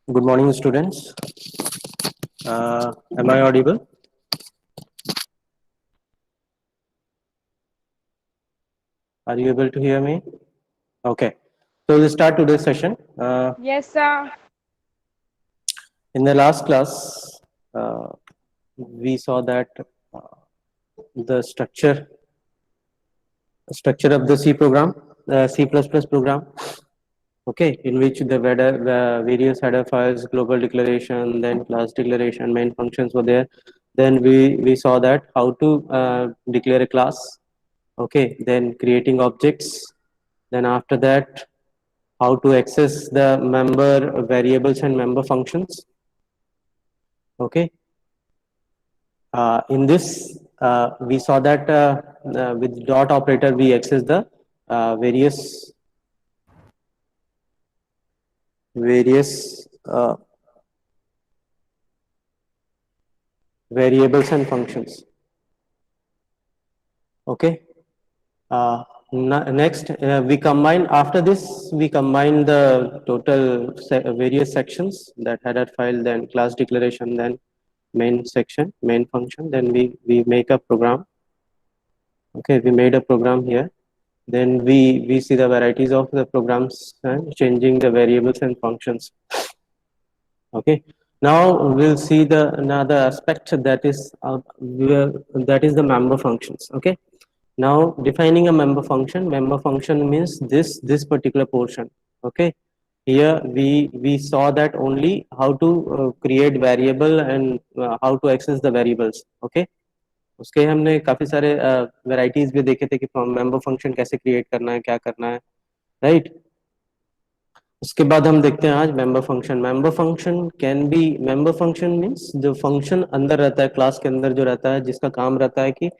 Good morning, students. Am I audible? Are you able to hear me? Okay. So we'll start today's session. Yes, sir. In the last class, uh, we saw that uh, the structure of the C program, C++ program. Okay, in which the various header files, global declaration, then class declaration, main functions were there. Then we saw that how to declare a class. Okay, then creating objects. Then after that, how to access the member variables and member functions. Okay, in this we saw that with dot operator we access the various various variables and functions. Okay. Next, we combine after this. We combine the total various sections, that header file, then class declaration, then main section, main function. Then we make a program. Okay, we made a program here. Then we see the varieties of the programs and changing the variables and functions. Okay. Now we'll see the another aspect that is the member functions. Okay. Now defining a member function means this particular portion. Okay. Here we saw that only how to create variable and how to access the variables. Okay. उसके हमने काफी सारे varieties भी देखे थे कि member function कैसे create करना है, क्या करना है, राइट। उसके बाद हम देखते हैं आज member function can B member function means जो फंक्शन अंदर रहता है, क्लास के अंदर जो रहता है, जिसका काम रहता है कि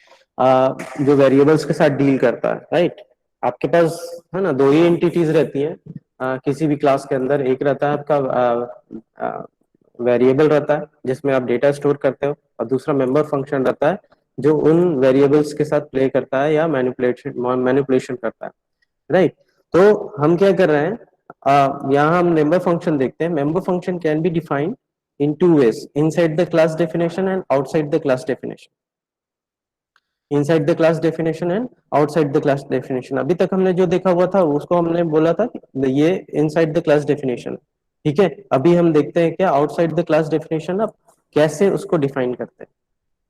जो वेरिएबल्स के साथ डील करता है, राइट। आपके पास है ना दो ही एंटिटीज रहती हैं किसी भी क्लास के अंदर। एक रहता है आपका वेरिएबल रहता है जिसमें आप डेटा स्टोर करते हो, और दूसरा मेंबर फंक्शन रहता है जो उन वेरिएबल्स के साथ प्ले करता है या मैनिपुलेशन करता है, राइट। तो हम क्या कर रहे हैं, यहाँ हम मेंबर फंक्शन देखते हैं। Member function can be defined in two ways, inside the class definition and outside the class definition. Inside the class definition and outside the class definition. अभी तक हमने जो देखा हुआ था उसको हमने बोला था कि ये इनसाइड द क्लास डेफिनेशन, ठीक है। अभी हम देखते हैं क्या आउटसाइड द क्लास डेफिनेशन, अब कैसे उसको डिफाइन करते हैं,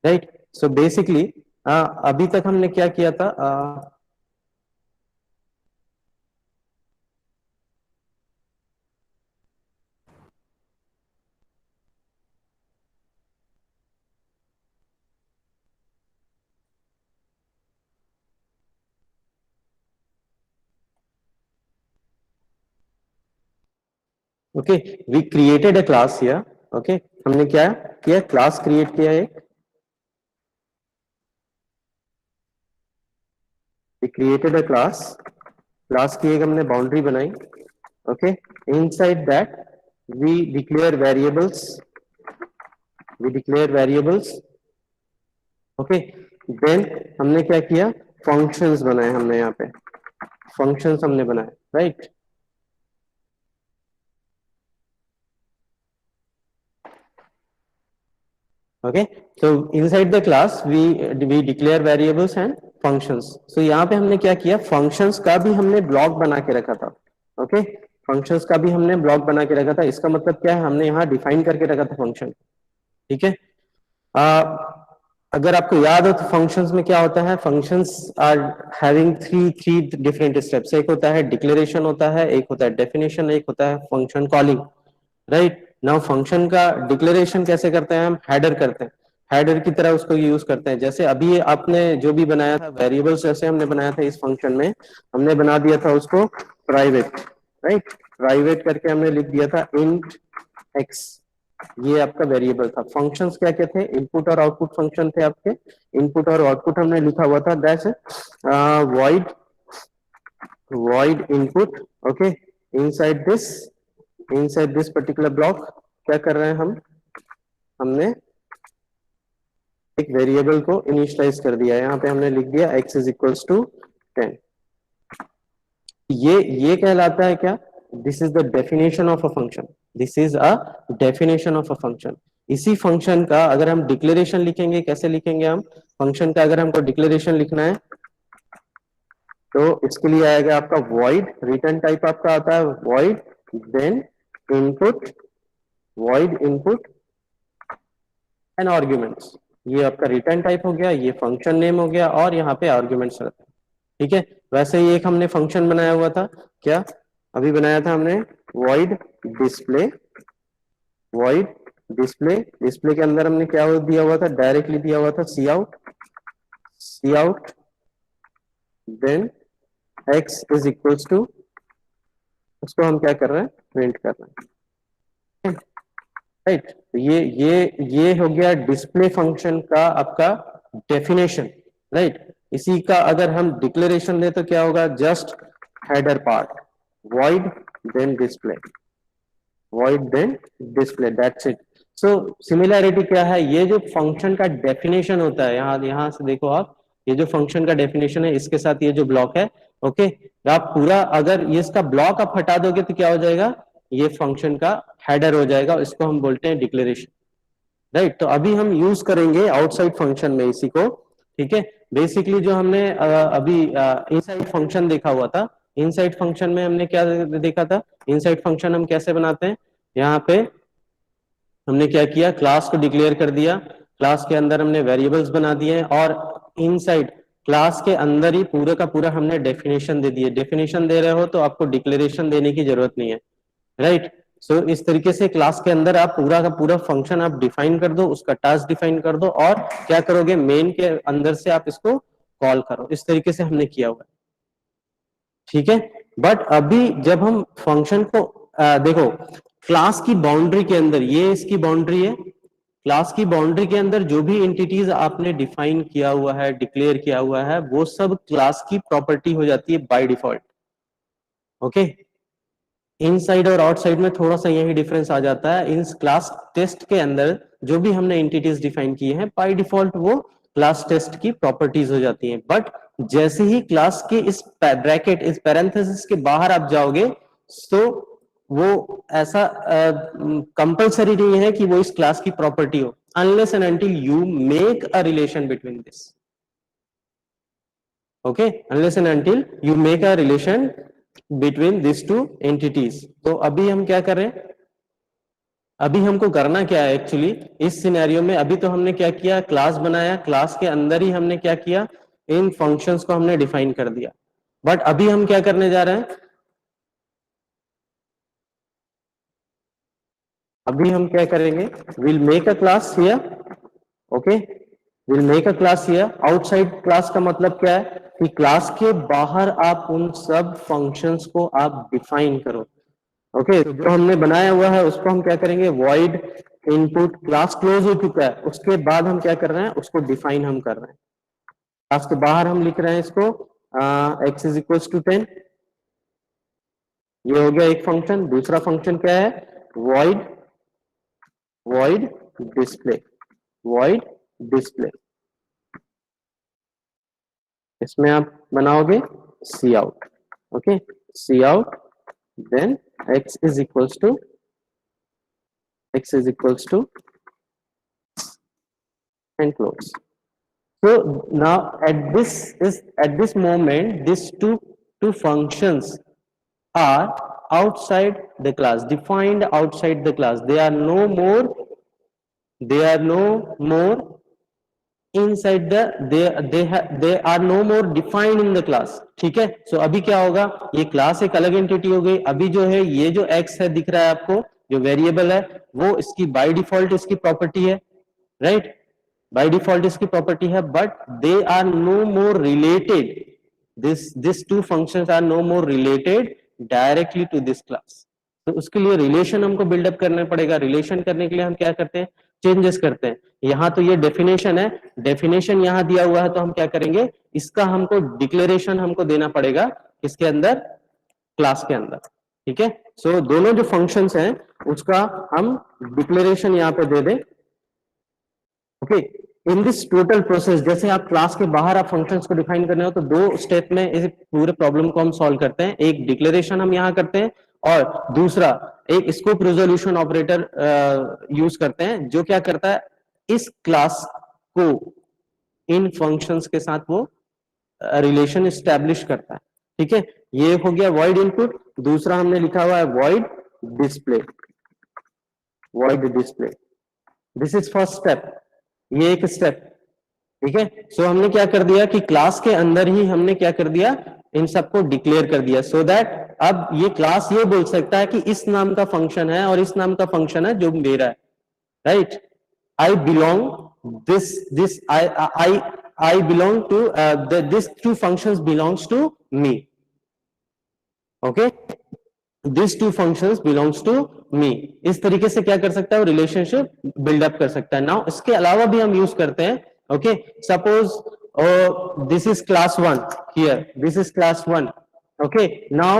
राइट। सो बेसिकली अभी तक हमने क्या किया था, okay, we created a class here. Okay, हमने क्या किया, क्लास क्रिएट किया एक, we created a class, class की एक हमने बाउंड्री बनाई। Okay, inside that we declare variables, we declare variables. Okay, then हमने क्या किया, फंक्शंस बनाए हमने यहाँ पे, फंक्शंस हमने बनाए, right. Okay, so inside the class we declare variables and functions. So यहाँ पे हमने क्या किया, फंक्शंस का भी हमने ब्लॉक बना के रखा था। ओके, फंक्शंस का भी हमने ब्लॉक बना के रखा था। इसका मतलब क्या है, हमने यहाँ डिफाइन करके रखा था फंक्शन, ठीक है। अगर आपको याद हो तो फंक्शंस में क्या होता है, functions are having three three different steps. एक होता है डिक्लेरेशन होता है, एक होता है डेफिनेशन, एक होता है function calling, right. Now function का डिक्लेरेशन कैसे करते हैं, हम हेडर करते हैं, हेडर की तरह उसको यूज करते हैं। जैसे अभी आपने जो भी बनाया था वेरिएबल्स, जैसे हमने बनाया था इस फंक्शन में, हमने बना दिया था उसको प्राइवेट, राइट। प्राइवेट करके हमने लिख दिया था इंट एक्स, ये आपका वेरिएबल था। फंक्शंस क्या क्या थे, इनपुट और आउटपुट फंक्शन थे आपके। इनपुट और आउटपुट हमने लिखा हुआ था that's void, void input. Okay, inside this, inside this particular block क्या कर रहे हैं हम, हमने एक वेरिएबल को इनिशियलाइज कर दिया। यहाँ पे हमने लिख दिया x इज इक्वल्स टू 10। ये कहलाता है क्या, this is the definition of a function. This is a definition of a function. इसी फंक्शन का अगर हम डिक्लेरेशन लिखेंगे, कैसे लिखेंगे हम फंक्शन का, अगर हमको डिक्लेरेशन लिखना है तो इसके लिए आएगा आपका void, रिटर्न टाइप आपका आता है void, then input, void input and arguments. ये आपका रिटर्न टाइप हो गया, ये फंक्शन नेम हो गया, और यहाँ पे आर्ग्यूमेंट्स रहते हैं। ठीक है, वैसे ही एक हमने फंक्शन बनाया हुआ था, क्या अभी बनाया था हमने, void display, void display, display के अंदर हमने क्या दिया हुआ था, डायरेक्टली दिया हुआ था cout, then x is equals to, उसको हम क्या कर रहे हैं, प्रिंट कर रहे हैं, राइट। तो ये हो गया डिस्प्ले फंक्शन का आपका डेफिनेशन, राइट। इसी का अगर हम डिक्लेरेशन दे तो क्या होगा, just header part void then display, void then display, that's it। So similarity क्या है, ये जो फंक्शन का डेफिनेशन होता है, यहाँ से देखो आप, ये जो फंक्शन का डेफिनेशन है इसके साथ ये जो ब्लॉक है, ओके, आप पूरा अगर ये इसका ब्लॉक आप हटा दोगे तो क्या हो जाएगा, ये फंक्शन का हेडर हो जाएगा, इसको हम बोलते हैं डिक्लेरेशन, राइट। तो अभी हम यूज करेंगे आउटसाइड फंक्शन में इसी को, ठीक है। बेसिकली जो हमने अभी इनसाइड फंक्शन देखा हुआ था, इनसाइड फंक्शन में हमने क्या देखा था, इनसाइड फंक्शन हम कैसे बनाते हैं, यहाँ पे हमने क्या किया, क्लास को डिक्लेयर कर दिया, क्लास के अंदर हमने वेरिएबल्स बना दिए, और इनसाइड क्लास के अंदर ही पूरा का पूरा हमने डेफिनेशन दे दिए। डेफिनेशन दे रहे हो तो आपको डिक्लेरेशन देने की जरूरत नहीं है, राइट। सो इस तरीके से क्लास के अंदर आप पूरा का पूरा फंक्शन आप डिफाइन कर दो, उसका टास्क डिफाइन कर दो, और क्या करोगे, मेन के अंदर से आप इसको कॉल करो, इस तरीके से हमने किया हुआ है, ठीक है। बट अभी जब हम फंक्शन को देखो, क्लास की बाउंड्री के अंदर, ये इसकी बाउंड्री है, क्लास की बाउंड्री के अंदर जो भी एंटिटीज आपने डिफाइन किया हुआ है, डिक्लेयर किया हुआ है, वो सब क्लास की प्रॉपर्टी हो जाती है बाय डिफॉल्ट, ओके। इनसाइड और आउटसाइड में थोड़ा सा यही डिफरेंस आ जाता है। इन क्लास टेस्ट के अंदर जो भी हमने एंटिटीज डिफाइन किए हैं, बाय डिफॉल्ट वो क्लास टेस्ट की प्रॉपर्टीज हो जाती हैं। बट जैसे ही क्लास के इस ब्रैकेट, इस पैरेंथेसिस के बाहर आप जाओगे, तो वो ऐसा कंपलसरी नहीं है कि वो इस क्लास की प्रॉपर्टी हो, unless and until you make a relation between this, okay, unless and until you make a relation between this two entities. तो अभी हम क्या कर रहे हैं, अभी हमको करना क्या है एक्चुअली इस सिनेरियो में, अभी तो हमने क्या किया, क्लास बनाया, क्लास के अंदर ही हमने क्या किया, इन फंक्शंस को हमने डिफाइन कर दिया। बट अभी हम क्या करने जा रहे हैं, अभी हम क्या करेंगे, will make a class here, okay, will make a class here. Outside class का मतलब क्या है, कि क्लास के बाहर आप उन सब फंक्शंस को आप डिफाइन करो, ओके। तो जो हमने बनाया हुआ है उसको हम क्या करेंगे, void इनपुट, क्लास क्लोज हो चुका है, उसके बाद हम क्या कर रहे हैं, उसको डिफाइन हम कर रहे हैं, क्लास के बाहर हम लिख रहे हैं इसको x इज इक्वल टू 10, ये हो गया एक फंक्शन। दूसरा फंक्शन क्या है, void void display, void display, इसमें आप बनाओगे cout, okay, cout, then x is equals to, x is equals to and close। So now at this moment these two functions are outside the class, defined outside the class, they are no more inside they are no more defined in the class, ठीक है। सो अभी क्या होगा, ये class एक अलग entity हो गई, अभी जो है ये जो x है दिख रहा है आपको, जो वेरिएबल है, वो इसकी बाय डिफॉल्ट इसकी प्रॉपर्टी है, राइट, बाय डिफॉल्ट इसकी प्रॉपर्टी है, but they are no more related, this two functions are no more related directly to this class. तो उसके लिए रिलेशन हमको बिल्डअप करना पड़ेगा। रिलेशन करने के लिए हम क्या करते हैं, चेंजेस करते हैं। यहाँ तो ये डेफिनेशन है, डेफिनेशन यहाँ दिया हुआ है, तो हम क्या करेंगे, इसका हमको डिक्लेरेशन हमको देना पड़ेगा किसके अंदर, क्लास के अंदर, ठीक है। सो दोनों जो फंक्शंस हैं उसका हम डिक्लेरेशन यहाँ पे दे दें, okay. In this total process, जैसे आप क्लास के बाहर आप फंक्शंस को डिफाइन करने हो, तो दो स्टेप में इस पूरे प्रॉब्लम को हम सॉल्व करते हैं। एक डिक्लेरेशन हम यहाँ करते हैं, और दूसरा एक स्कोप रेजोल्यूशन ऑपरेटर यूज करते हैं, जो क्या करता है, इस क्लास को इन फंक्शंस के साथ वो रिलेशन स्टैब्लिश करता है। ठीक है, ये हो गया वॉइड इनपुट। दूसरा हमने लिखा हुआ है void display, void display, this is first step, ये एक स्टेप। ठीक है, सो हमने क्या कर दिया कि क्लास के अंदर ही हमने क्या कर दिया, इन सबको डिक्लेयर कर दिया, सो दैट अब ये क्लास ये बोल सकता है कि इस नाम का फंक्शन है और इस नाम का फंक्शन है जो मेरा है, right. I belong this I belong to this two functions belongs to me, okay, this two functions belongs to me. इस तरीके से क्या कर सकता है, वो रिलेशनशिप बिल्डअप कर सकता है। नाउ इसके अलावा भी हम यूज करते हैं, okay, suppose this is class 1 here, this is class 1, okay, now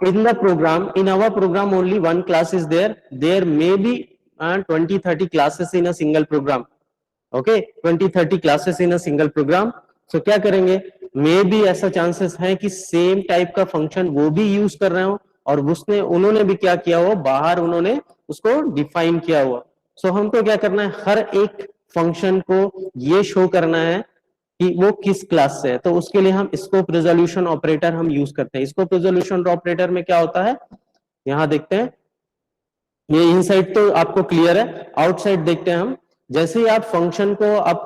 in the program, in our program only one class is there, there may be 20-30 classes in a single program, okay, 20-30 classes in a single program, so क्या करेंगे, मे भी ऐसा chances है कि same type का function वो भी use कर रहे हो और उसने उन्होंने भी क्या किया हुआ, बाहर उन्होंने उसको डिफाइन किया हुआ। सो हमको क्या करना है, हर एक फंक्शन को ये शो करना है कि वो किस क्लास से है, तो उसके लिए हम स्कोप रेजोल्यूशन ऑपरेटर हम यूज करते हैं। स्कोप रेजोल्यूशन ऑपरेटर में क्या होता है, यहां देखते हैं, ये इनसाइड तो आपको क्लियर है, आउटसाइड देखते हैं हम। जैसे ही आप फंक्शन को आप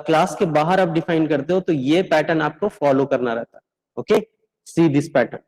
क्लास के बाहर आप डिफाइन करते हो तो ये पैटर्न आपको फॉलो करना रहता है, okay, see this pattern.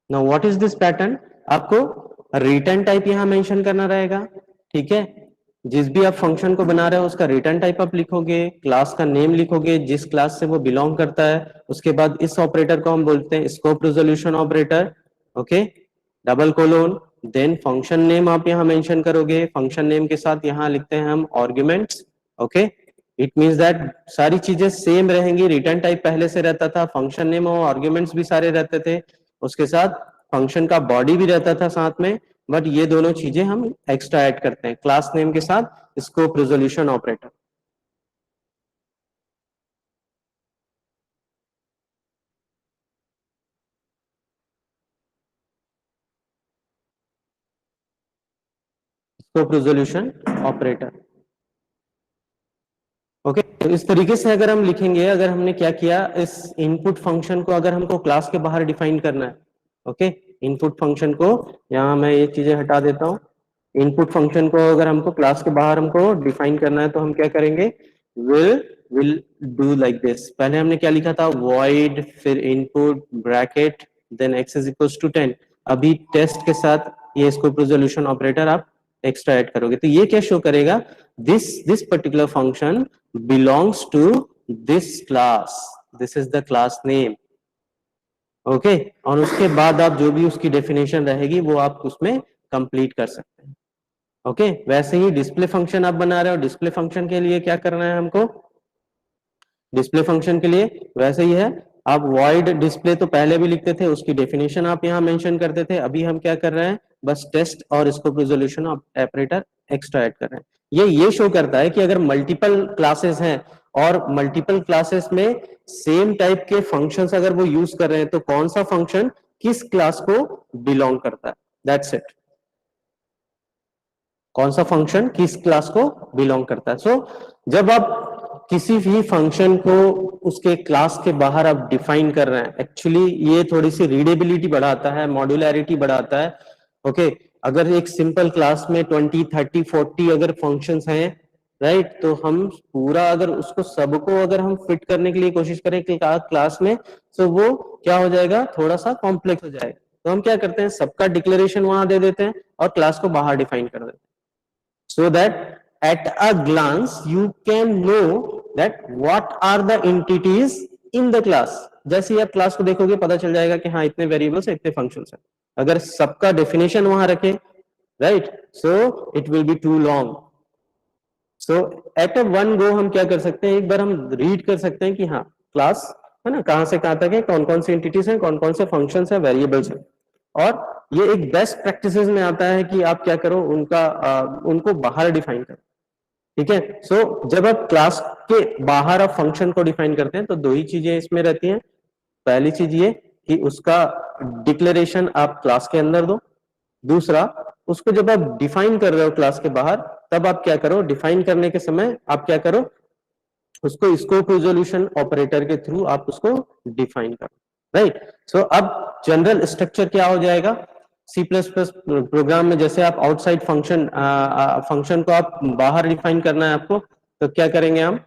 Now what is this pattern, आपको रिटर्न टाइप यहां मेंशन करना रहेगा। ठीक है, जिस भी आप फंक्शन को बना रहे हो उसका रिटर्न टाइप आप लिखोगे, क्लास का नेम लिखोगे जिस क्लास से वो बिलोंग करता है, उसके बाद इस ऑपरेटर को हम बोलते हैं scope resolution operator, okay, double colon, then function name आप यहाँ मेंशन करोगे, फंक्शन नेम के साथ यहाँ लिखते हैं हम arguments, okay, it means that सारी चीजें सेम रहेंगी, रिटर्न टाइप पहले से रहता था, फंक्शन नेम और आर्ग्यूमेंट्स भी सारे रहते थे, उसके साथ फंक्शन का बॉडी भी रहता था साथ में, बट ये दोनों चीजें हम एक्स्ट्रा ऐड करते हैं क्लास नेम के साथ scope resolution operator. Scope resolution operator, okay, तो इस तरीके से अगर हम लिखेंगे, अगर हमने क्या किया, इस इनपुट फंक्शन को अगर हमको क्लास के बाहर डिफाइन करना है, ओके, इनपुट फंक्शन को, यहाँ मैं ये चीजें हटा देता हूँ, इनपुट फंक्शन को अगर हमको क्लास के बाहर हमको डिफाइन करना है तो हम क्या करेंगे, विल डू लाइक दिस। पहले हमने क्या लिखा था, void फिर input bracket then x is equal to 10। अभी टेस्ट के साथ ये स्कोप रेजोल्यूशन ऑपरेटर आप एक्स्ट्रा ऐड करोगे तो ये क्या शो करेगा, this particular function belongs to this class, this is the class name, okay, और उसके बाद आप जो भी उसकी डेफिनेशन रहेगी वो आप उसमें कंप्लीट कर सकते हैं, ओके। वैसे ही डिस्प्ले फंक्शन आप बना रहे हो, डिस्प्ले फंक्शन के लिए क्या करना है हमको, डिस्प्ले फंक्शन के लिए वैसे ही है, आप void डिस्प्ले तो पहले भी लिखते थे, उसकी डेफिनेशन आप यहाँ मेंशन करते थे, अभी हम क्या कर रहे हैं, बस टेस्ट और scope resolution operator extra add कर रहे हैं। ये शो करता है कि अगर मल्टीपल क्लासेस हैं और मल्टीपल क्लासेस में सेम टाइप के फंक्शंस अगर वो यूज कर रहे हैं तो कौन सा फंक्शन किस क्लास को बिलोंग करता है, दैट्स इट, कौन सा फंक्शन किस क्लास को बिलोंग करता है। सो जब आप किसी भी फंक्शन को उसके क्लास के बाहर आप डिफाइन कर रहे हैं, एक्चुअली ये थोड़ी सी रीडेबिलिटी बढ़ाता है, मॉड्यूलैरिटी बढ़ाता है, ओके। अगर एक सिंपल क्लास में 20-30-40 अगर फंक्शंस हैं, राइट, तो हम पूरा अगर उसको सबको अगर हम फिट करने के लिए कोशिश करें क्लास में, तो वो क्या हो जाएगा, थोड़ा सा कॉम्प्लेक्स हो जाएगा। तो हम क्या करते हैं, सबका डिक्लेरेशन वहां दे देते हैं और क्लास को बाहर डिफाइन कर देते हैं, so that at a glance you can know that what are the entities in the class. जैसे ही आप क्लास को देखोगे पता चल जाएगा कि हाँ इतने वेरिएबल्स है, इतने फंक्शंस है। अगर सबका डेफिनेशन वहां रखे, right, so it will be too long. So at a one go हम क्या कर सकते हैं, एक बार हम रीड कर सकते हैं कि हाँ क्लास है ना, कहां से कहां तक है, कौन कौन सी एंटिटीज हैं, कौन कौन से फंक्शंस हैं, वेरिएबल्स हैं। और ये एक बेस्ट प्रैक्टिसेस में आता है कि आप क्या करो, उनको बाहर डिफाइन करो। ठीक है, सो जब आप क्लास के बाहर आप फंक्शन को डिफाइन करते हैं तो दो ही चीजें इसमें रहती हैं। पहली चीज ये कि उसका डिक्लेरेशन आप क्लास के अंदर दो। दूसरा, उसको जब आप डिफाइन कर रहे हो क्लास के बाहर, तब आप क्या करो, डिफाइन करने के समय आप क्या करो, उसको स्कोप रिजोल्यूशन ऑपरेटर के थ्रू आप उसको डिफाइन करो। राइट, सो अब जनरल स्ट्रक्चर क्या हो जाएगा सी प्लस प्लस प्रोग्राम में, जैसे आप आउटसाइड फंक्शन फंक्शन को आप बाहर डिफाइन करना है आपको, तो क्या करेंगे हम,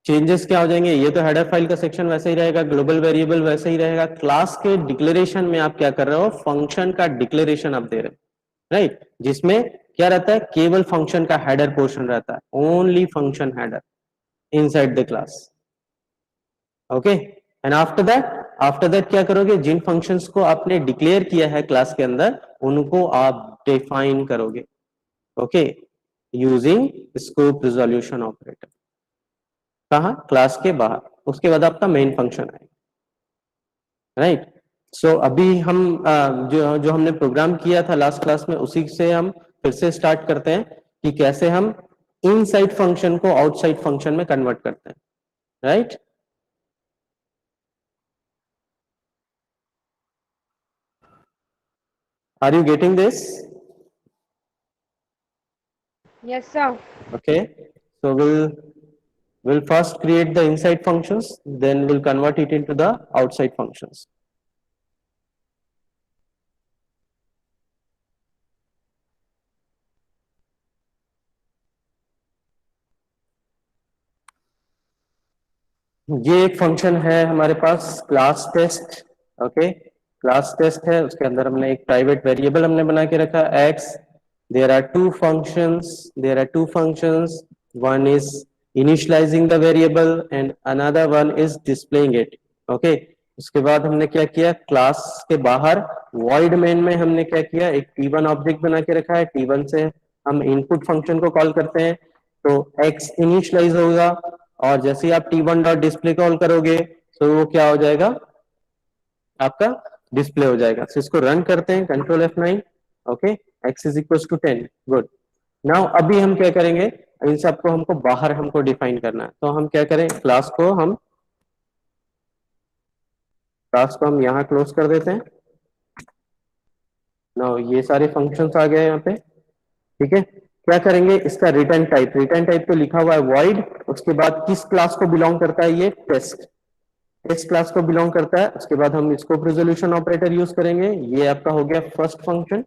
चेंजेस क्या हो जाएंगे, ये तो हेडर फाइल का सेक्शन वैसे ही रहेगा, ग्लोबल वेरिएबल वैसे ही रहेगा, क्लास के डिक्लेरेशन में आप क्या कर रहे हो, फंक्शन का डिक्लेरेशन आप दे रहे हो। राइट, जिसमें क्या रहता है, केवल फंक्शन का हेडर पोर्शन रहता है, only function header inside the class. Okay, and after that क्या करोगे, जिन फंक्शंस को आपने डिक्लेयर किया है क्लास के अंदर उनको आप डिफाइन करोगे। Okay, using scope resolution operator. कहा, क्लास के बाहर। उसके बाद आपका मेन फंक्शन है। राइट, सो अभी हम जो जो हमने प्रोग्राम किया था लास्ट क्लास में, उसी से हम फिर से स्टार्ट करते हैं कि कैसे हम इनसाइड फंक्शन को आउटसाइड फंक्शन में कन्वर्ट करते हैं। Right, are you getting this? Yes, sir. Okay, so we'll first create the inside functions, then we'll convert it into the outside functions. ये एक फंक्शन है हमारे पास class test. Okay, class test है, उसके अंदर हमने एक प्राइवेट वेरिएबल हमने बना के रखा x. There are two functions, one is initialising the variable and another one is displaying it. Okay, उसके बाद हमने क्या किया, क्लास के बाहर वॉइड मेन में हमने क्या किया, एक t1 ऑब्जेक्ट बना के रखा है। t1 से हम इनपुट फंक्शन को कॉल करते हैं, तो x इनिशियलाइज होगा, और जैसे ही आप t1 डॉट डिस्प्ले कॉल करोगे तो वो क्या हो जाएगा, आपका डिस्प्ले हो जाएगा। तो इसको रन करते हैं, control F9। Okay, x is equal to 10। Good, now अभी हम क्या करेंगे, इन सबको हमको बाहर हमको डिफाइन करना है, तो हम क्या करें, क्लास को हम यहाँ क्लोज कर देते हैं। नाउ ये सारे फंक्शंस आ गए यहाँ पे। ठीक है, क्या करेंगे, इसका रिटर्न टाइप तो लिखा हुआ है वॉइड, उसके बाद किस क्लास को बिलोंग करता है, ये टेस्ट क्लास को बिलोंग करता है। उसके बाद हम स्कोप रिजोल्यूशन ऑपरेटर यूज करेंगे। ये आपका हो गया फर्स्ट फंक्शन।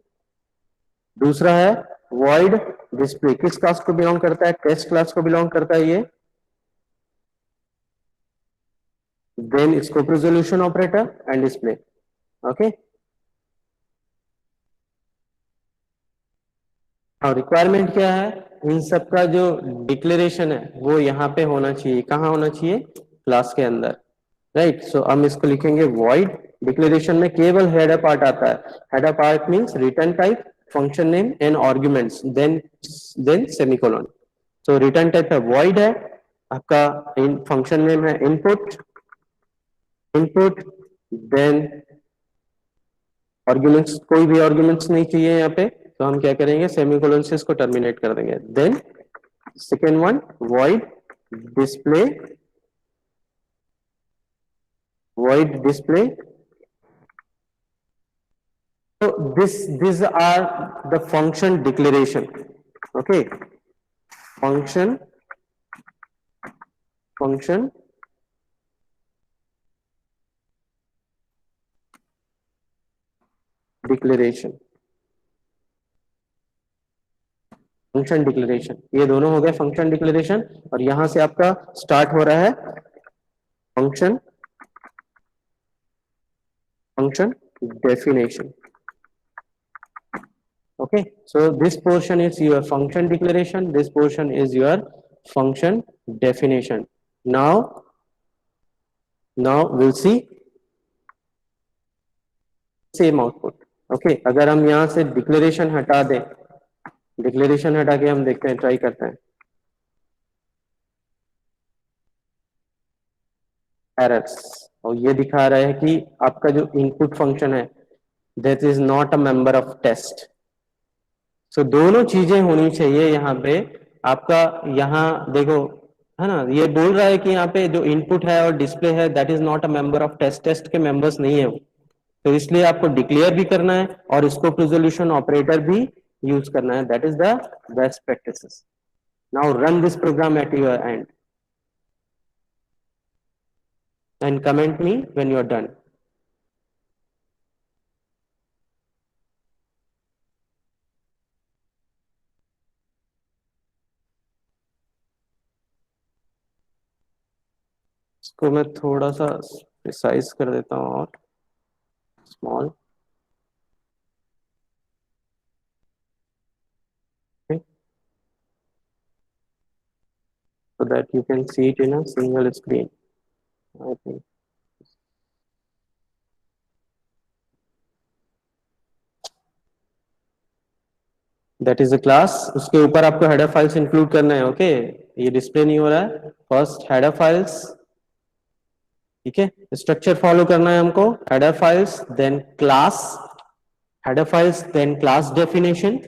दूसरा है वॉइड डिस्प्ले, किस क्लास को बिलोंग करता है, टेस्ट क्लास को बिलोंग करता है ये। Then scope resolution operator and display. Okay, और रिक्वायरमेंट क्या है, इन सब का जो डिक्लेरेशन है वो यहाँ पे होना चाहिए। कहाँ होना चाहिए, क्लास के अंदर। राइट, सो हम इसको लिखेंगे वॉइड डिक्लेरेशन में केवल हेडर पार्ट आता है। Header part means return type, function name and arguments, then semicolon. So return type है वॉइड है आपका, फंक्शन नेम है इनपुट, देन आर्गुमेंट्स, कोई भी आर्गुमेंट्स नहीं चाहिए यहाँ पे, तो हम क्या करेंगे, सेमीकोलन से इसको टर्मिनेट कर देंगे। Then second one void display, so these are the function declaration. Okay, function declaration, ये दोनों हो गए फंक्शन डिक्लेरेशन। और यहां से आपका स्टार्ट हो रहा है function definition. Okay, so this portion is your function declaration, this portion is your function definition. Now Now we'll see same output. Okay, अगर हम यहाँ से डिक्लेरेशन हटा दें, डिक्लेरेशन हटा के हम देखते हैं, ट्राई करते हैं. एरर्स, और ये दिखा रहा है कि आपका जो इनपुट फंक्शन है that is not a member of test. So दोनों चीजें होनी चाहिए यहाँ पे. आपका यहाँ देखो, है ना, ये बोल रहा है कि यहाँ पे जो इनपुट है और डिस्प्ले है that is not a member of test. Test के मेंबर्स नहीं है वो. तो इसलिए आपको डिक्लेयर भी करना है और स्कोप रिजोल्यूशन ऑपरेटर भी यूज करना है. That is the best practices. Now run this program at your end and comment me when you are done. इसको मैं थोड़ा सा प्रिसाइज कर देता हूँ और small. Okay, so that you can see it in a single screen. I think that is a class. उसके ऊपर आपको हेडर फाइल्स इंक्लूड करना है. ओके, ये डिस्प्ले नहीं हो रहा है. फर्स्ट हेडर फाइल्स, ठीक है, स्ट्रक्चर फॉलो करना है हमको. Header files, then class, header files, then class definition,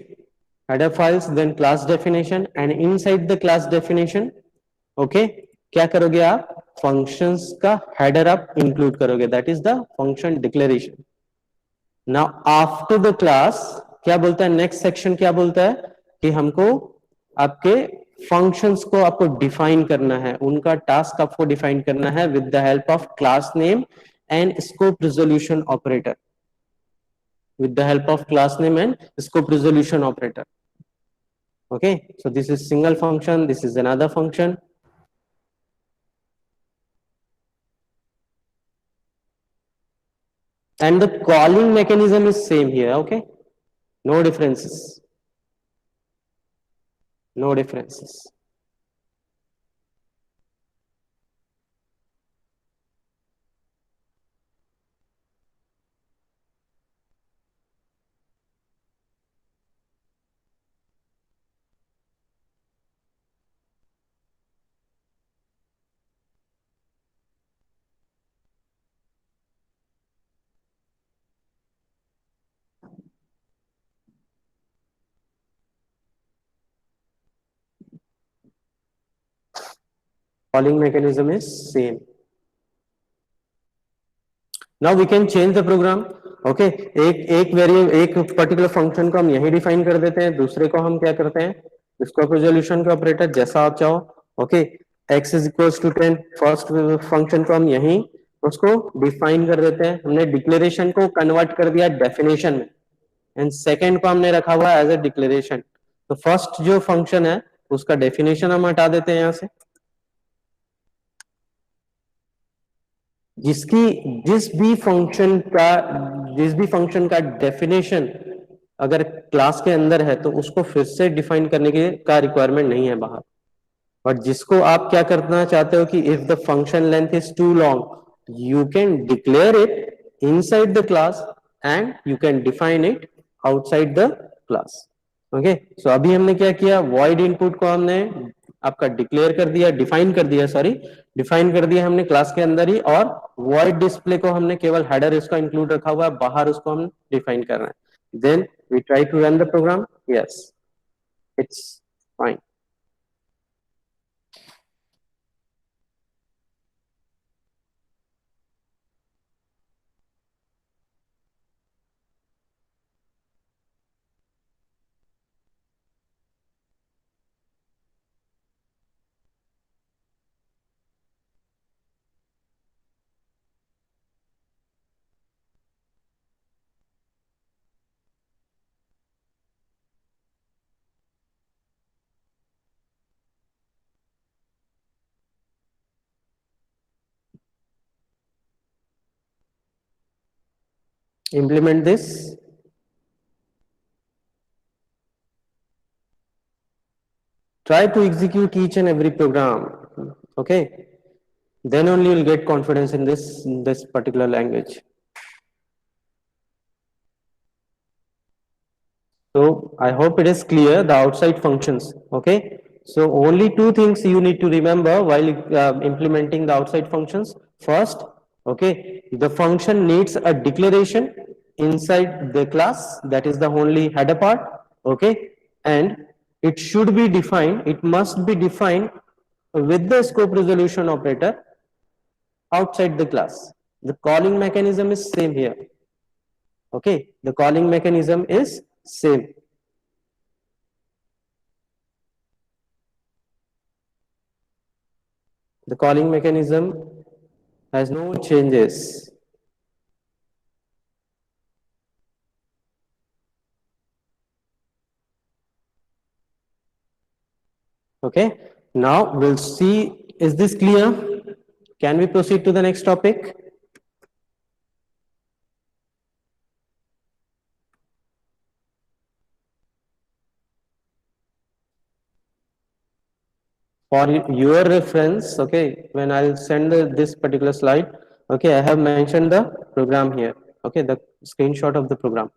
header files, then class definition, and inside the class definition, okay, क्या करोगे आप? functions का header आप include करोगे. that is the function declaration. now after the class क्या बोलता है? next section क्या बोलता है कि हमको आपके functions को आपको define करना है, उनका task आपको define करना है with the help of class name and scope resolution operator. with the help of class name and scope resolution operator. Okay, so this is single function, this is another function. And the calling mechanism is same here. Okay, no differences. No differences. Calling mechanism is same. Now we can change the program. Okay, एक variable, एक particular function को हम यही define कर देते हैं, दूसरे को हम क्या करते हैं? स्कोप रिजोल्यूशन का ऑपरेटर जैसा आप चाहो. Okay, x is equals to 10, first function को हम यही उसको डिफाइन कर देते हैं. हमने डिक्लेरेशन को कन्वर्ट कर दिया डेफिनेशन में, एंड सेकेंड को हमने रखा हुआ एज ए डिक्लेरेशन. तो फर्स्ट जो फंक्शन है उसका डेफिनेशन हम हटा देते हैं यहाँ से. जिस भी फंक्शन का डेफिनेशन अगर क्लास के अंदर है तो उसको फिर से डिफाइन करने के का रिक्वायरमेंट नहीं है बाहर. और जिसको आप क्या करना चाहते हो कि if the function length is too long you can declare it inside the class and you can define it outside the class. Okay, so अभी हमने क्या किया? वॉइड इनपुट को हमने आपका डिक्लेयर कर दिया, डिफाइन कर दिया, सॉरी, डिफाइन कर दिया हमने क्लास के अंदर ही. और वॉइड डिस्प्ले को हमने केवल हेडर इसका इंक्लूड रखा हुआ है, बाहर उसको हम डिफाइन कर रहे हैं. Then we try to run the program. Yes, it's fine. Implement this. Try to execute each and every program. Okay, then only you'll get confidence in this particular language. So I hope it is clear, the outside functions. Okay. So only two things you need to remember while implementing the outside functions. First, okay, the function needs a declaration inside the class. That is the only header part. Okay. And it should be defined. It must be defined with the scope resolution operator outside the class. The calling mechanism is same here. Okay. The calling mechanism is same. The calling mechanism has no changes. Okay. Now we'll see, is this clear? Can we proceed to the next topic? For your reference, okay, when I'll send this particular slide, okay, I have mentioned the program here. Okay, the screenshot of the program.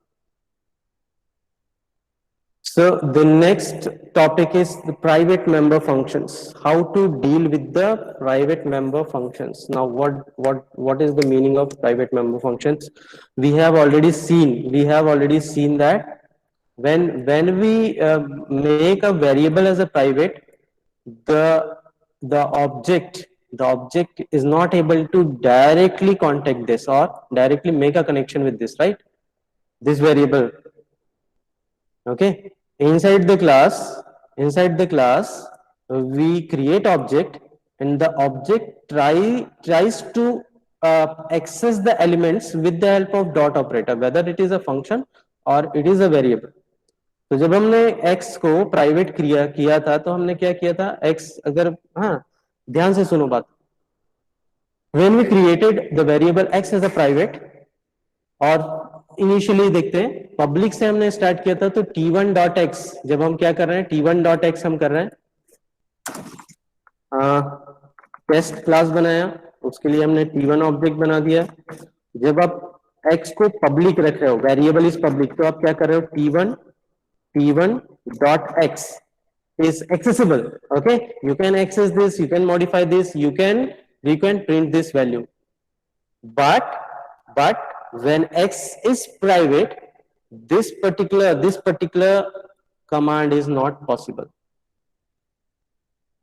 So the next topic is the private member functions. How to deal with the private member functions. Now, what is the meaning of private member functions? We have already seen that when we make a variable as a private, the the object is not able to directly contact this or directly make a connection with this, right? This variable. Okay, inside the class we create object, and the object tries to access the elements with the help of dot operator, whether it is a function or it is a variable. तो जब हमने x को private किया किया था, तो हमने क्या किया था, x अगर, हाँ, ध्यान से सुनो बात. when we created the variable x as a private, और इनिशियली देखते हैं पब्लिक से हमने स्टार्ट किया था, तो t1 डॉट एक्स, जब हम क्या कर रहे हैं, t1 डॉट एक्स हम कर रहे हैं, टेस्ट क्लास बनाया, उसके लिए हमने t1 ऑब्जेक्ट बना दिया. जब आप x को पब्लिक रख रहे हो, वेरिएबल इज पब्लिक, तो आप क्या कर रहे हो, t1 dot x is accessible. Okay, you can access this, you can modify this, you can print this value. But when x is private, this particular command is not possible.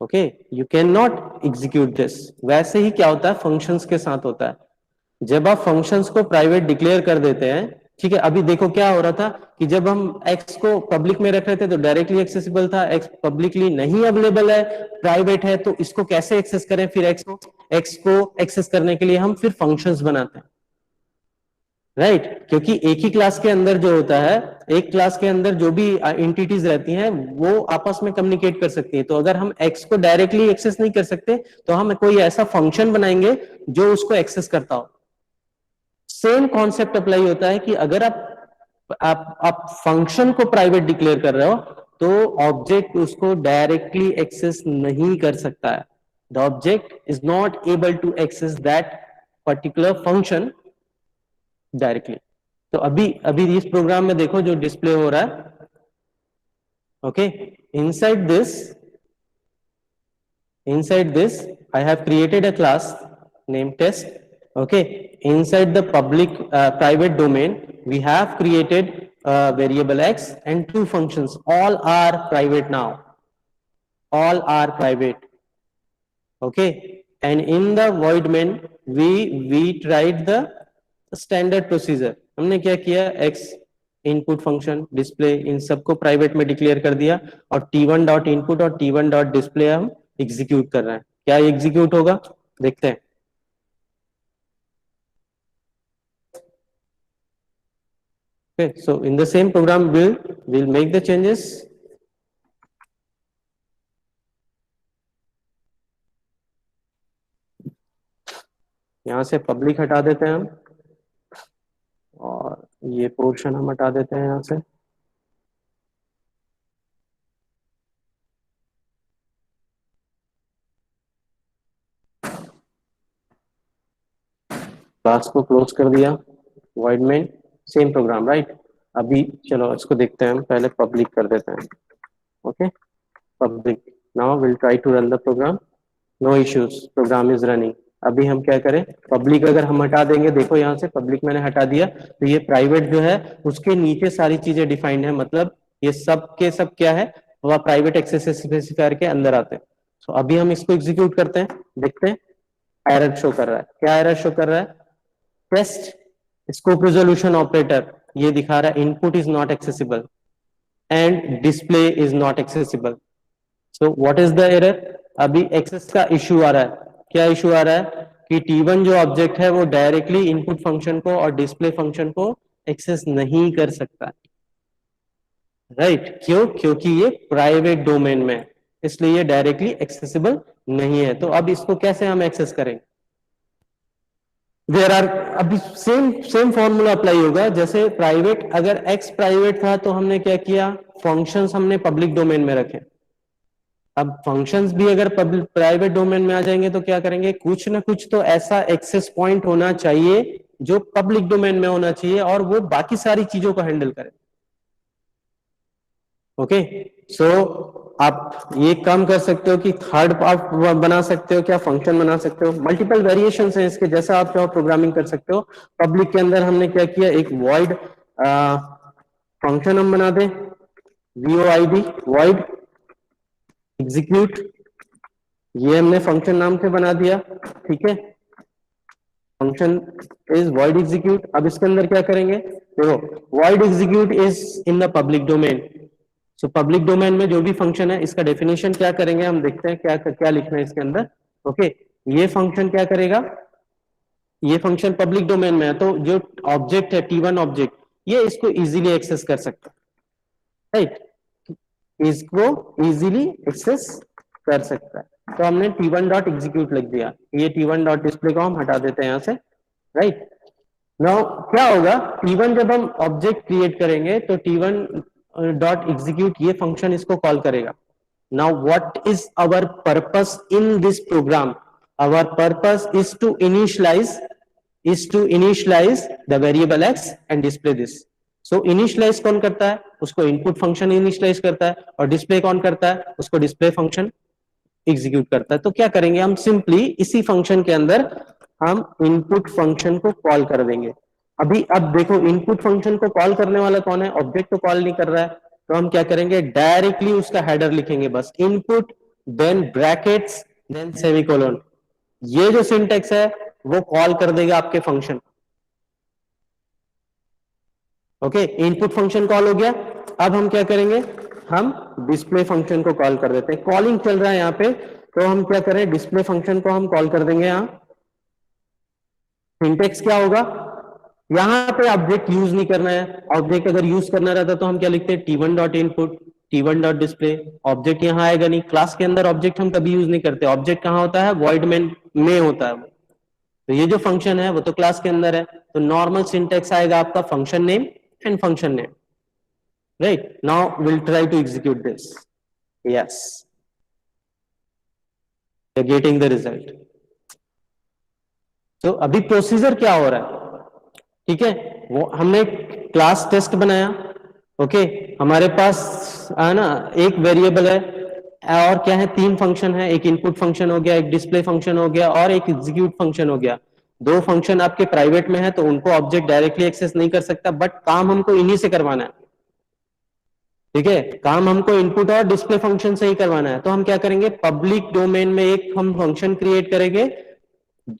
Okay, you can not execute this. वैसे ही क्या होता है, functions के साथ होता है. जब आप फंक्शंस को प्राइवेट डिक्लेयर कर देते हैं, ठीक है, अभी देखो क्या हो रहा था कि जब हम x को पब्लिक में रख रहे थे तो डायरेक्टली एक्सेसिबल था, x पब्लिकली नहीं अवेलेबल है, प्राइवेट है, तो इसको कैसे एक्सेस करें, फिर x को एक्सेस करने के लिए हम फिर फंक्शंस बनाते हैं, राइट क्योंकि एक ही क्लास के अंदर जो होता है, एक क्लास के अंदर जो भी एंटिटीज रहती हैं वो आपस में कम्युनिकेट कर सकती हैं. तो अगर हम x को डायरेक्टली एक्सेस नहीं कर सकते, तो हम कोई ऐसा फंक्शन बनाएंगे जो उसको एक्सेस करता हो. सेम कॉन्सेप्ट अप्लाई होता है कि अगर आप फंक्शन को प्राइवेट डिक्लेयर कर रहे हो, तो ऑब्जेक्ट उसको डायरेक्टली एक्सेस नहीं कर सकता है. The object is not able to access that particular function directly. तो अभी अभी इस प्रोग्राम में देखो जो डिस्प्ले हो रहा है. Okay, inside this I have created a class named test. Okay, inside the public private domain we have created variable x and two functions. All are private now, all are private. Okay, and in the void main we tried the standard procedure. हमने क्या किया, x input function display in सबको private में declare कर दिया, और t1 dot input और t1 dot display हम एग्जीक्यूट कर रहे हैं. क्या एग्जीक्यूट होगा, देखते हैं. Okay, so in the same program we'll make the changes. यहां से पब्लिक हटा देते हैं हम, और ये पोर्शन हम हटा देते हैं यहां से. क्लास को क्लोज कर दिया, void main, same programme right. अभी चलो इसको देखते हैं, हम पहले पब्लिक कर देते हैं। Okay, public, now will try to run the program, no issues, program is running. अभी हम क्या करें, पब्लिक अगर हम हटा देंगे, देखो यहाँ से पब्लिक मैंने हटा दिया, तो ये प्राइवेट जो है उसके नीचे सारी चीजें डिफाइंड है, मतलब ये सब के सब क्या है, वह प्राइवेट एक्सेस स्पेसिफायर के अंदर आते हैं। तो अभी हम इसको एग्जीक्यूट करते हैं, देखते हैं। एरर शो कर रहा है, क्या एरर शो कर रहा है, टेस्ट स्कोप रिजोल्यूशन ऑपरेटर ये दिखा रहा है input is not accessible and display is not accessible. So what is the error, अभी एक्सेस का इश्यू आ रहा है। क्या इश्यू आ रहा है कि T1 जो ऑब्जेक्ट है वो डायरेक्टली इनपुट फंक्शन को और डिस्प्ले फंक्शन को एक्सेस नहीं कर सकता, राइट क्यों, क्योंकि ये प्राइवेट डोमेन में है, इसलिए ये डायरेक्टली एक्सेसिबल नहीं है। तो अब इसको कैसे हम एक्सेस करें, देर आर, अभी सेम सेम फॉर्मूला अप्लाई होगा, जैसे प्राइवेट, अगर एक्स प्राइवेट था तो हमने क्या किया, फंक्शंस हमने पब्लिक डोमेन में रखे। अब फंक्शंस भी अगर पब्लिक प्राइवेट डोमेन में आ जाएंगे तो क्या करेंगे, कुछ ना कुछ तो ऐसा एक्सेस पॉइंट होना चाहिए जो पब्लिक डोमेन में होना चाहिए और वो बाकी सारी चीजों को हैंडल करे। ओके, सो आप ये काम कर सकते हो कि थर्ड पार्ट बना सकते हो, क्या फंक्शन बना सकते हो, मल्टीपल वेरिएशन है इसके, जैसा आप चाहो प्रोग्रामिंग कर सकते हो। पब्लिक के अंदर हमने क्या किया, एक वॉइड फंक्शन हम बना दें, void void एग्जीक्यूट, ये हमने फंक्शन नाम से बना दिया, ठीक है, फंक्शन इज void एग्जीक्यूट। अब इसके अंदर क्या करेंगे, देखो void execute is in the public domain. So public domain में जो भी फंक्शन है इसका डेफिनेशन क्या करेंगे, हम देखते हैं क्या क्या लिखना है इसके अंदर। ओके, ये फंक्शन क्या करेगा, ये फंक्शन पब्लिक डोमेन में है तो जो ऑब्जेक्ट है T1 ऑब्जेक्ट, ये इसको इजीली एक्सेस कर सकता है, राइट, इसको इजीली एक्सेस कर सकता है। तो हमने T1 डॉट एग्जीक्यूट लिख दिया, ये T1 डॉट डिस्प्ले को हम हटा देते हैं यहाँ से, राइट। नाउ क्या होगा, T1 जब हम ऑब्जेक्ट क्रिएट करेंगे तो T1 डॉट एग्जीक्यूट ये फंक्शन इसको कॉल करेगा। Now what is our purpose in this program, our purpose is to initialise the variable x and display this. So initialise कौन करता है, उसको इनपुट फंक्शन इनिशियलाइज करता है, और डिस्प्ले कौन करता है, उसको डिस्प्ले फंक्शन एग्जीक्यूट करता है। तो क्या करेंगे, हम सिंपली इसी फंक्शन के अंदर हम इनपुट फंक्शन को कॉल कर देंगे। अभी अब देखो इनपुट फंक्शन को कॉल करने वाला कौन है, ऑब्जेक्ट तो कॉल नहीं कर रहा है, तो हम क्या करेंगे, डायरेक्टली उसका हेडर लिखेंगे, बस input then brackets then semicolon. ये जो सिंटेक्स है वो कॉल कर देगा आपके function. Okay, input function call हो गया। अब हम क्या करेंगे, हम डिस्प्ले फंक्शन को कॉल कर देते हैं, कॉलिंग चल रहा है यहाँ पे, तो हम क्या करें, डिस्प्ले फंक्शन को हम कॉल कर देंगे। यहाँ सिंटेक्स क्या होगा, यहाँ पे ऑब्जेक्ट यूज नहीं करना है, ऑब्जेक्ट अगर यूज करना रहता तो हम क्या लिखते हैं, T1 dot input T1 dot display. Object यहाँ आएगा नहीं, क्लास के अंदर ऑब्जेक्ट हम कभी यूज नहीं करते, ऑब्जेक्ट कहाँ होता है, वॉइड में होता है। तो ये जो फंक्शन है वो तो क्लास के अंदर है, तो नॉर्मल सिंटेक्स आएगा आपका function name and function name, right. Now will try to execute this, yes, getting the result. तो अभी प्रोसीजर क्या हो रहा है, ठीक है, वो हमने क्लास टेस्ट बनाया। ओके, हमारे पास है ना एक वेरिएबल है, और क्या है, तीन फंक्शन है, एक इनपुट फंक्शन हो गया, एक डिस्प्ले फंक्शन हो गया, और एक एग्जीक्यूट फंक्शन हो गया। दो फंक्शन आपके प्राइवेट में है तो उनको ऑब्जेक्ट डायरेक्टली एक्सेस नहीं कर सकता, बट काम हमको इन्हीं से करवाना है, ठीक है, काम हमको इनपुट और डिस्प्ले फंक्शन से ही करवाना है। तो हम क्या करेंगे, पब्लिक डोमेन में एक हम फंक्शन क्रिएट करेंगे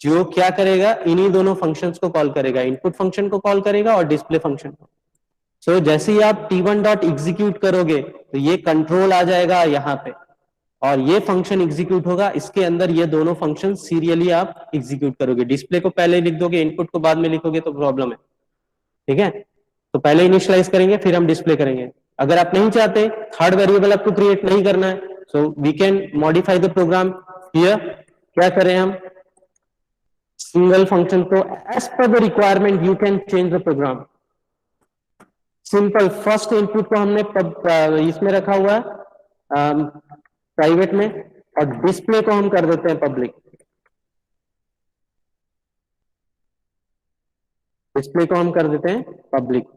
जो क्या करेगा, इन्हीं दोनों फंक्शंस को कॉल करेगा, इनपुट फंक्शन को कॉल करेगा और डिस्प्ले फंक्शन को। सो जैसे ही आप T1 डॉट एग्जीक्यूट करोगे तो ये कंट्रोल आ जाएगा यहाँ पे, और ये फंक्शन एग्जीक्यूट होगा, इसके अंदर ये दोनों फंक्शन सीरियली आप एग्जीक्यूट करोगे। डिस्प्ले को पहले लिख दोगे, इनपुट को बाद में लिखोगे तो प्रॉब्लम है, ठीक है। तो पहले इनिशियलाइज करेंगे फिर हम डिस्प्ले करेंगे। अगर आप नहीं चाहते, थर्ड वेरिएबल आपको क्रिएट नहीं करना है, so we can modify the program here. क्या करें हम, सिंगल फंक्शन को as per the requirement you can change the program. Simple first input को हमने इसमें रखा हुआ है प्राइवेट में, और डिस्प्ले को हम कर देते हैं पब्लिक। डिस्प्ले को हम कर देते हैं पब्लिक।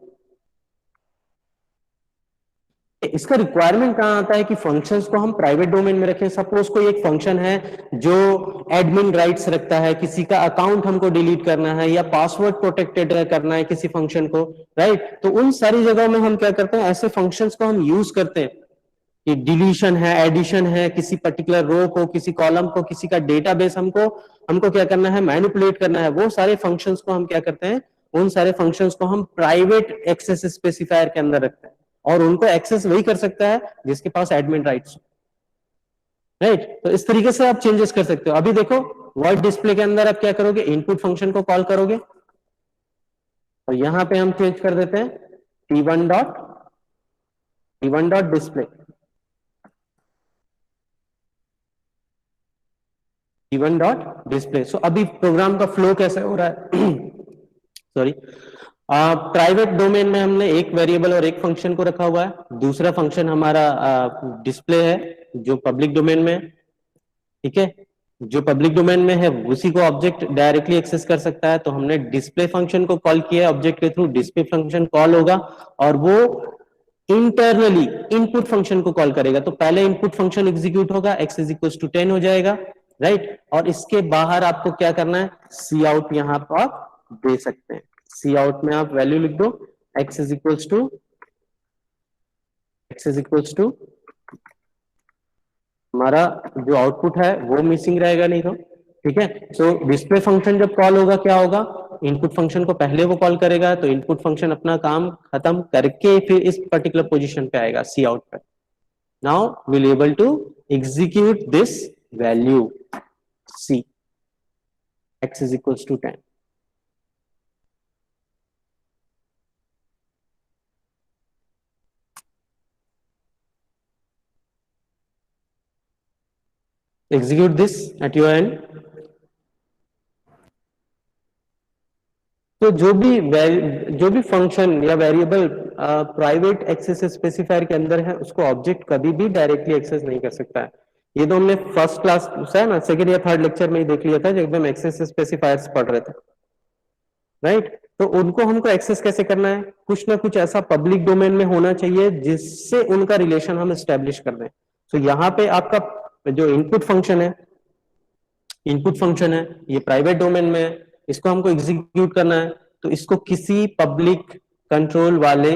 इसका रिक्वायरमेंट कहाँ आता है कि फंक्शंस को हम प्राइवेट डोमेन में रखें। सपोज कोई एक फंक्शन है जो एडमिन राइट्स रखता है, किसी का अकाउंट हमको डिलीट करना है या पासवर्ड प्रोटेक्टेड करना है किसी फंक्शन को, राइट। तो उन सारी जगहों में हम क्या करते हैं, ऐसे फंक्शंस को हम यूज करते हैं कि डिलीशन है, एडिशन है, किसी पर्टिकुलर रो को, किसी कॉलम को, किसी का डेटाबेस हमको हमको क्या करना है, मैनिपुलेट करना है। वो सारे फंक्शंस को हम क्या करते हैं, उन सारे फंक्शंस को हम प्राइवेट एक्सेस स्पेसिफायर के अंदर रखते हैं और उनको एक्सेस वही कर सकता है जिसके पास एडमिन राइट्स, राइट। तो इस तरीके से आप चेंजेस कर सकते हो। अभी देखो वर्ड डिस्प्ले के अंदर आप क्या करोगे, इनपुट फंक्शन को कॉल करोगे और यहां पे हम चेंज कर देते हैं t1 dot display, t1 dot display. So अभी प्रोग्राम का फ्लो कैसे हो रहा है सॉरी, प्राइवेट डोमेन में हमने एक वेरिएबल और एक फंक्शन को रखा हुआ है, दूसरा फंक्शन हमारा डिस्प्ले है जो पब्लिक डोमेन में है, ठीक है। जो पब्लिक डोमेन में है उसी को ऑब्जेक्ट डायरेक्टली एक्सेस कर सकता है, तो हमने डिस्प्ले फंक्शन को कॉल किया है ऑब्जेक्ट के थ्रू, डिस्प्ले फंक्शन कॉल होगा और वो इंटरनली इनपुट फंक्शन को कॉल करेगा। तो पहले इनपुट फंक्शन एग्जीक्यूट होगा, x इज इक्वल टू 10 हो जाएगा, राइट। और इसके बाहर आपको क्या करना है, सी आउट यहां पर आप दे सकते हैं। सी आउट में आप वैल्यू लिख दो, x is equal to x is equal to हमारा जो आउटपुट है वो मिसिंग रहेगा नहीं तो, ठीक है। सो डिस्प्ले फंक्शन जब कॉल होगा क्या होगा, इनपुट फंक्शन को पहले वो कॉल करेगा, तो इनपुट फंक्शन अपना काम खत्म करके फिर इस पर्टिकुलर पोजीशन पे आएगा सी आउट पे। Now will able to execute this value see x is equal to 10। Execute this at your end. तो जो भी फंक्शन या वेरिएबल प्राइवेट एक्सेस स्पेसिफायर के अंदर है उसको ऑब्जेक्ट कभी भी डायरेक्टली एक्सेस नहीं कर सकता है। ये तो हमने फर्स्ट क्लास है ना, सेकंड या थर्ड लेक्चर में ही देख लिया था जब हम एक्सेस स्पेसिफायर्स पढ़ रहे थे, राइट। तो उनको हमको एक्सेस कैसे करना है, कुछ ना कुछ ऐसा पब्लिक डोमेन में होना चाहिए जिससे उनका रिलेशन हम स्टेब्लिश कर दें। तो यहाँ पे आपका जो इनपुट फंक्शन है ये प्राइवेट डोमेन में है, इसको हमको एग्जीक्यूट करना है, तो इसको किसी पब्लिक कंट्रोल वाले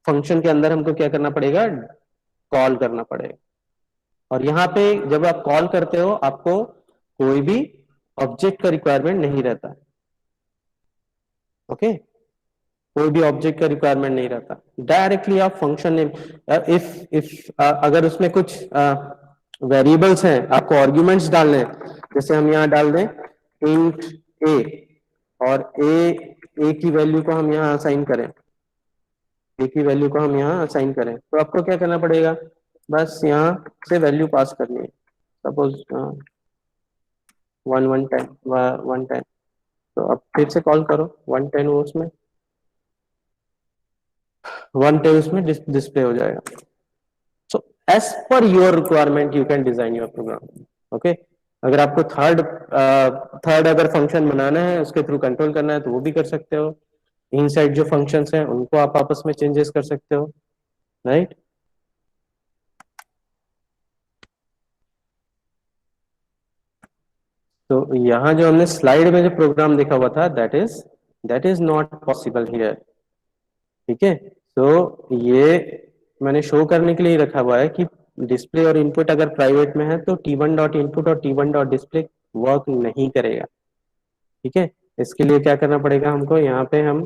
फंक्शन के अंदर हमको क्या करना पड़ेगा, कॉल करना पड़ेगा। और यहाँ पे जब आप कॉल करते हो आपको कोई भी ऑब्जेक्ट का रिक्वायरमेंट नहीं रहता, ओके। कोई भी ऑब्जेक्ट का रिक्वायरमेंट नहीं रहता, डायरेक्टली आप फंक्शन नेम, इफ अगर उसमें कुछ वेरिएबल्स हैं आपको आर्ग्यूमेंट्स डालने हैं, जैसे हम यहाँ डाल दें इंट ए और ए की वैल्यू को हम यहाँ असाइन करें, ए की वैल्यू को हम यहाँ असाइन करें, तो आपको क्या करना पड़ेगा, बस यहाँ से वैल्यू पास करनी है। सपोज 110 तो अब फिर से कॉल करो 110, वो उसमें 110 उसमें डिस्प्ले हो जाएगा। So as per your requirement you can design your program, okay. अगर आपको थर्ड अगर फंक्शन बनाना है उसके थ्रू कंट्रोल करना है तो वो भी कर सकते हो। इनसाइड जो फंक्शंस हैं उनको आप आपस में चेंजेस कर सकते हो, राइट। तो यहाँ जो हमने स्लाइड में जो प्रोग्राम देखा हुआ था that is not possible here, ठीक है। तो ये मैंने शो करने के लिए रखा हुआ है कि डिस्प्ले और इनपुट अगर प्राइवेट में है तो t1 डॉट इनपुट और t1 डॉट डिस्प्ले वर्क नहीं करेगा, ठीक है। इसके लिए क्या करना पड़ेगा हमको, यहाँ पे हम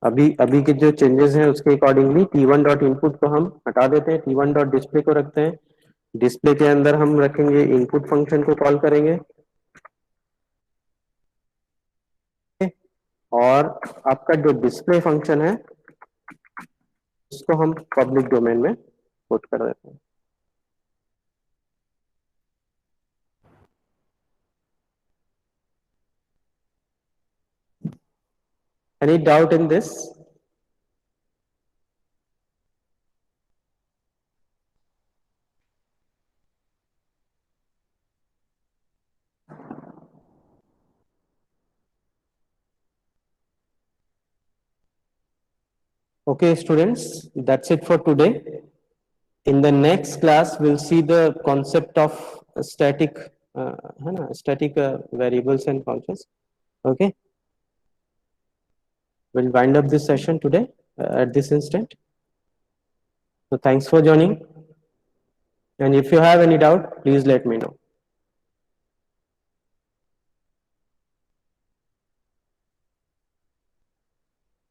अभी अभी के जो चेंजेस हैं उसके अकॉर्डिंगली t1 डॉट इनपुट को हम हटा देते हैं, t1 डॉट डिस्प्ले को रखते हैं। डिस्प्ले के अंदर हम रखेंगे इनपुट फंक्शन को कॉल करेंगे, और आपका जो डिस्प्ले फंक्शन है उसको हम पब्लिक डोमेन में पुट कर देते हैं। Any doubt in this? Okay, students, that's it for today. In the next class, we'll see the concept of static, static variables and functions. Okay, we'll wind up this session today at this instant. So thanks for joining. And if you have any doubt, please let me know.